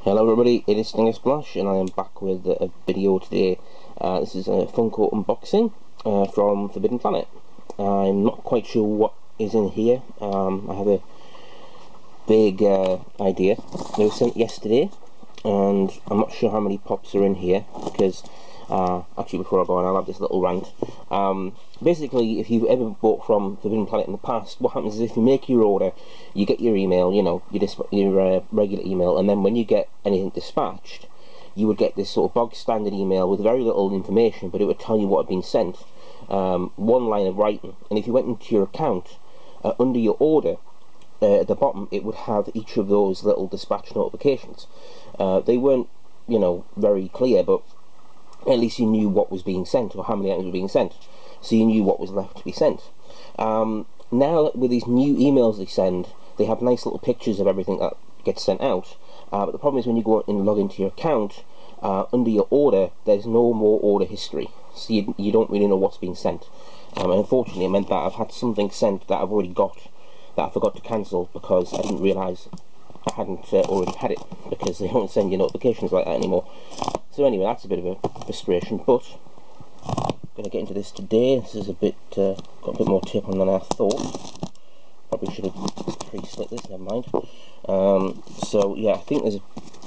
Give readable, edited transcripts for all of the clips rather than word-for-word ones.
Hello everybody, it is Stinger Splash and I am back with a video today. This is a Funko unboxing from Forbidden Planet. I'm not quite sure what is in here. I have a big idea. They were sent yesterday and I'm not sure how many pops are in here because actually before I go on I'll have this little rant. Basically, if you've ever bought from Forbidden Planet in the past, what happens is if you make your order, you get your email, you know, your regular email, and then when you get anything dispatched, you would get this sort of bog standard email with very little information, but it would tell you what had been sent. One line of writing, and if you went into your account, under your order, at the bottom, it would have each of those little dispatch notifications. They weren't, you know, very clear, but at least you knew what was being sent or how many items were being sent, so you knew what was left to be sent. Now with these new emails they send, they have nice little pictures of everything that gets sent out, but the problem is when you go and log into your account, under your order there's no more order history, so you don't really know what's being sent. And unfortunately it meant that I've had something sent that I've already got that I forgot to cancel because I didn't realise I hadn't already had it, because they don't send you notifications like that anymore. So anyway, that's a bit of a frustration, but I'm going to get into this today. This is a bit, got a bit more tape on than I thought. Probably should have pre-slit this, never mind. So yeah, I think there's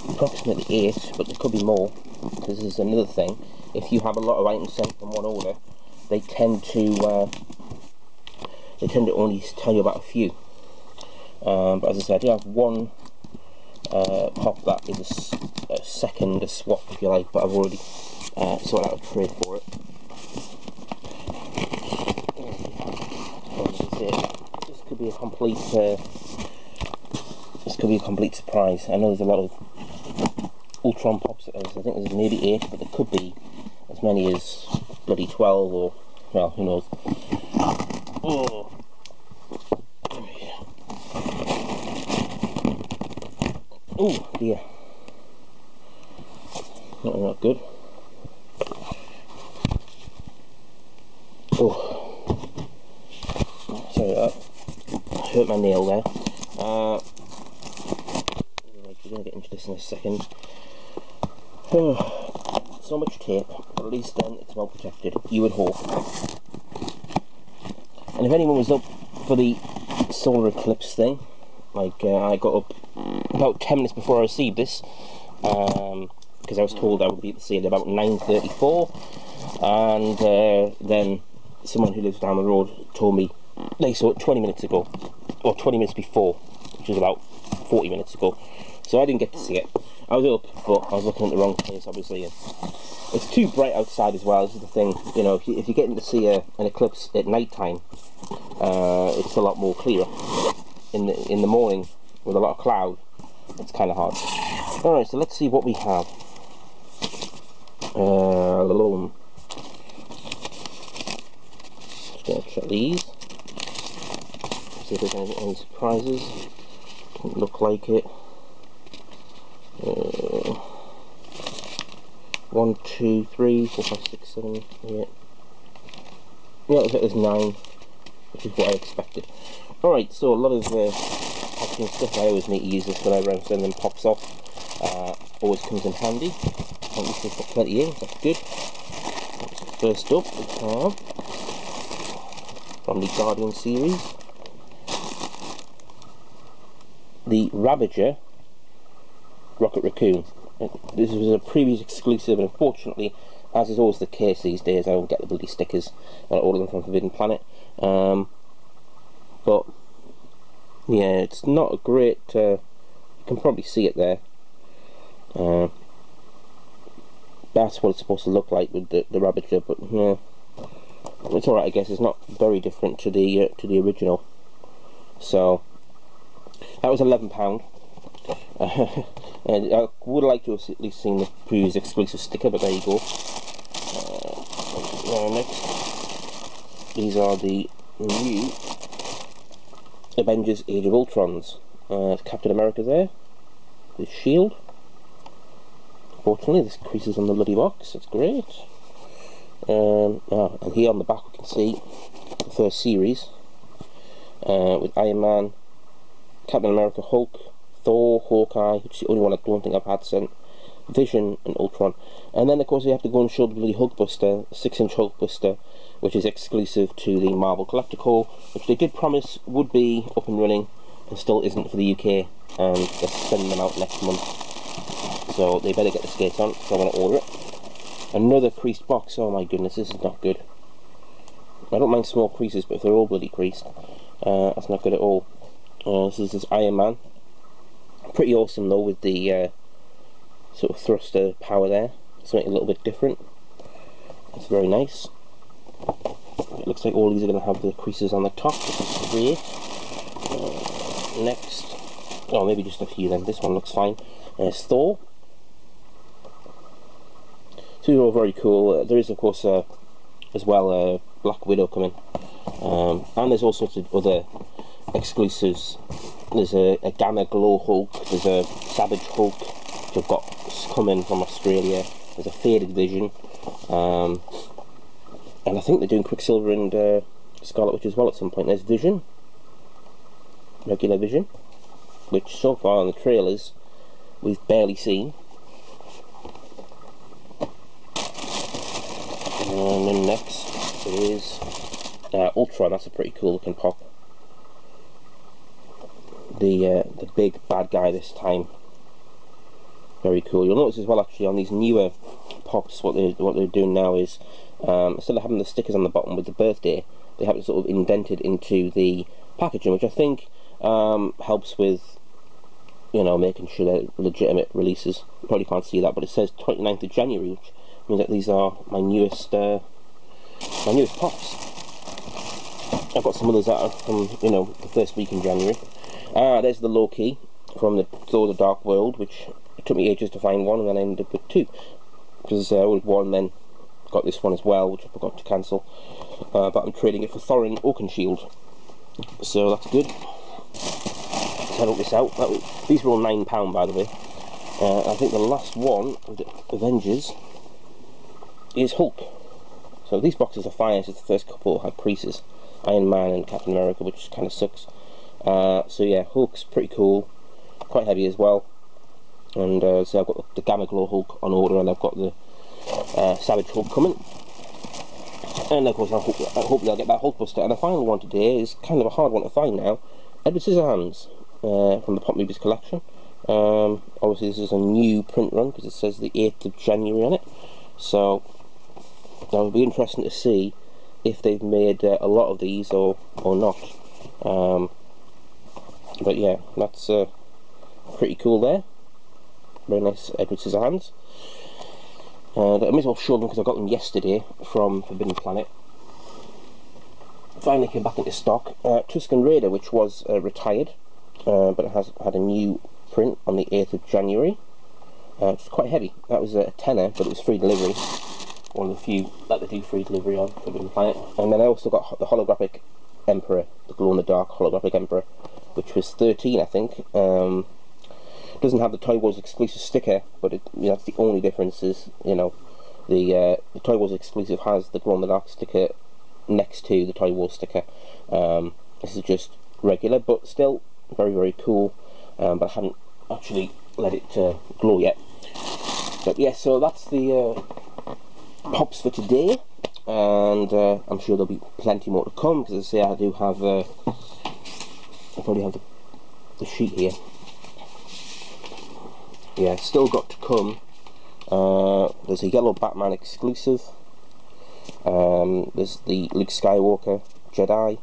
approximately 8, but there could be more, because this is another thing. If you have a lot of items sent from one order, they tend to only tell you about a few. But as I said, I do have one pop that is a second, a swap if you like, but I've already sorted out a trade for it. This could be a complete surprise. I know there's a lot of Ultron pops. I think there's maybe 8, but there could be as many as bloody 12, or well, who knows. Oh. Oh dear, not good. Oh, sorry about that. I hurt my nail there. Right, we're going to get into this in a second. So much tape, but at least then it's well protected, you would hope. And if anyone was up for the solar eclipse thing, like I got up about 10 minutes before I received this, because I was told I would be able to see it about 9:34, and then someone who lives down the road told me they saw it 20 minutes ago, or 20 minutes before, which was about 40 minutes ago, so I didn't get to see it. I was up, but I was looking at the wrong place, obviously, and it's too bright outside as well. This is the thing, you know, if you're getting to see an eclipse at night time, it's a lot more clearer. In the morning, with a lot of cloud, it's kind of hard. Alright, so let's see what we have. Just going to check these, see if there's any surprises. Doesn't look like it. 1, 2, 3, 4, 5, 6, 7, 8. Yeah, it looks like there's 9, which is what I expected. Alright, so a lot of packaging stuff. I always need to use this whenever I'm sending pops off. Always comes in handy. At least they've got plenty in, that's good. First up, we have from the Guardian series, the Ravager Rocket Raccoon. This was a previous exclusive, and unfortunately, as is always the case these days, I don't get the bloody stickers when I order them from Forbidden Planet. But yeah, it's not a great. You can probably see it there. That's what it's supposed to look like with the Ravager, but yeah, it's alright. I guess it's not very different to the original. So that was £11. And I would like to have at least seen the previous exclusive sticker, but there you go. Next, these are the new Avengers Age of Ultrons. Captain America there, his shield. Unfortunately, this creases on the bloody box. That's great. And here on the back we can see the first series with Iron Man, Captain America, Hulk, Thor, Hawkeye, which is the only one I don't think I've had sent, Vision and Ultron. And then of course we have to go and show the bloody Hulkbuster, 6-inch Hulkbuster, which is exclusive to the Marvel Collector Core, which they did promise would be up and running, and still isn't for the UK, and they're sending them out next month. So they better get the skates on, so I'm going to order it. Another creased box. Oh my goodness, this is not good. I don't mind small creases, but if they're all bloody creased, that's not good at all. This is Iron Man. Pretty awesome though, with the sort of thruster power there. Something a little bit different. It's very nice. It looks like all these are going to have the creases on the top, which is great. Next, oh, maybe just a few then. This one looks fine. There's Thor. So these are all very cool. There is, of course, as well, Black Widow coming. And there's all sorts of other exclusives. There's a Gamma Glow Hulk. There's a Savage Hulk, which I've got coming from Australia. There's a Faded Vision. And I think they're doing Quicksilver and Scarlet Witch as well at some point. There's Vision. Regular Vision. Which so far in the trailers we've barely seen. And then next is Ultron. That's a pretty cool looking pop. The big bad guy this time. Very cool. You'll notice as well actually on these newer pops what they're doing now is instead of having the stickers on the bottom with the birthday, they have it sort of indented into the packaging, which I think helps with, you know, making sure they're legitimate releases. You probably can't see that, but it says 29th of January, which means that these are my newest pops. I've got some others that are from, you know, the first week in January. There's the Loki from the Thor: The Dark World, which it took me ages to find one, and then I ended up with two, because I ordered one, then got this one as well, which I forgot to cancel. But I'm trading it for Thorin Oakenshield, so that's good. Let's head this out. These were all £9, by the way. I think the last one, the Avengers, is Hulk. So these boxes are fine. It's just the first couple had creases, Iron Man and Captain America, which kind of sucks. So yeah, Hulk's pretty cool, quite heavy as well. And so I've got the Gamma Glow Hulk on order, and I've got the Savage Hulk coming. And of course hopefully I'll get that Hulkbuster. And the final one today is kind of a hard one to find now. Edward Scissorhands from the Pop Movies collection. Obviously this is a new print run because it says the 8th of January on it. So that would be interesting to see if they've made a lot of these or not. But yeah, that's pretty cool there. Very nice Edward Scissorhands. And I may as well show them because I got them yesterday from Forbidden Planet. Finally came back into stock. Tusken Raider, which was retired, but it has had a new print on the 8th of January. It's quite heavy. That was a tenner, but it was free delivery. One of the few that they do free delivery on Forbidden Planet. And then I also got the holographic Emperor, the glow-in-the-dark holographic Emperor, which was 13, I think. Doesn't have the Toy Wars exclusive sticker, but that's the only difference is, you know, the Toy Wars exclusive has the glow-in-the-dark sticker next to the Toy Wars sticker. This is just regular, but still very, very cool. But I haven't actually let it glow yet. But yeah, so that's the pops for today, and I'm sure there'll be plenty more to come, because as I say, I do have I probably have the sheet here. Yeah, still got to come. There's a yellow Batman exclusive. There's the Luke Skywalker Jedi,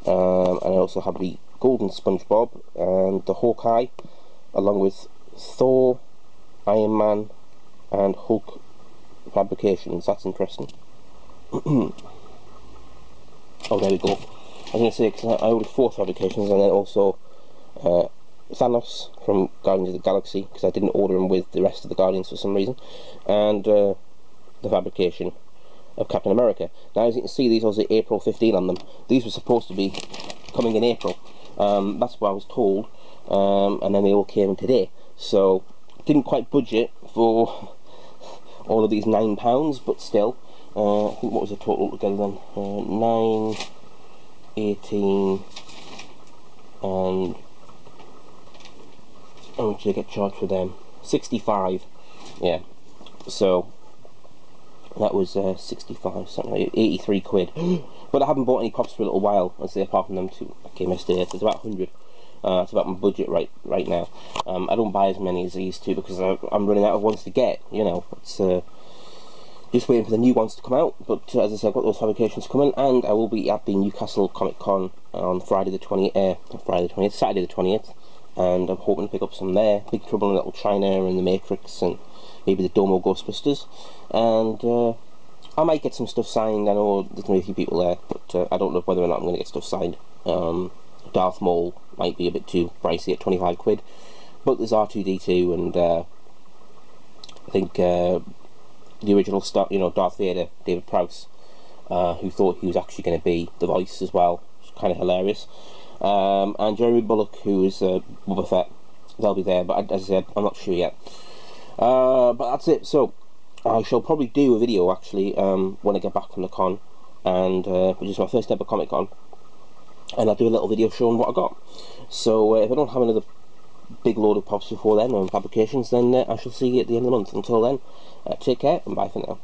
and I also have the Golden SpongeBob and the Hawkeye, along with Thor, Iron Man, and Hulk fabrications. That's interesting. Oh, there we go. I was going to say, because I ordered 4 fabrications, and then also Thanos from Guardians of the Galaxy, because I didn't order him with the rest of the Guardians for some reason, and the fabrication of Captain America. Now, as you can see, these are April 15 on them. These were supposed to be coming in April. That's what I was told, and then they all came in today. So, didn't quite budget for all of these £9, but still, I think what was the total together then? 9, 18, and how much did I get charged for them? 65. Yeah. So that was 65, something like 83 quid. But I haven't bought any pops for a little while, I'd say, apart from them two I came yesterday, so it's about 100. It's about my budget right now. I don't buy as many as I used to because I'm running out of ones to get, you know. It's just waiting for the new ones to come out. But as I said, I've got those fabrications coming, and I will be at the Newcastle Comic Con on Friday the 20th, not Friday the 20th, Saturday the 20th, and I'm hoping to pick up some there. Big Trouble in Little China and The Matrix and maybe the Domo Ghostbusters, and I might get some stuff signed. I know there's going to be a few people there, but I don't know whether or not I'm going to get stuff signed. Darth Maul might be a bit too pricey at 25 quid, but there's R2-D2 and I think the original Darth Vader, David Prowse, who thought he was actually going to be the voice as well, which is kind of hilarious. And Jeremy Bulloch, who is Boba Fett, they'll be there, but as I said, I'm not sure yet. But that's it. So I shall probably do a video actually when I get back from the con, and which is my first ever Comic Con, and I'll do a little video showing what I got. So if I don't have another big load of pops before then, or fabrications, then I shall see you at the end of the month. Until then, take care and bye for now.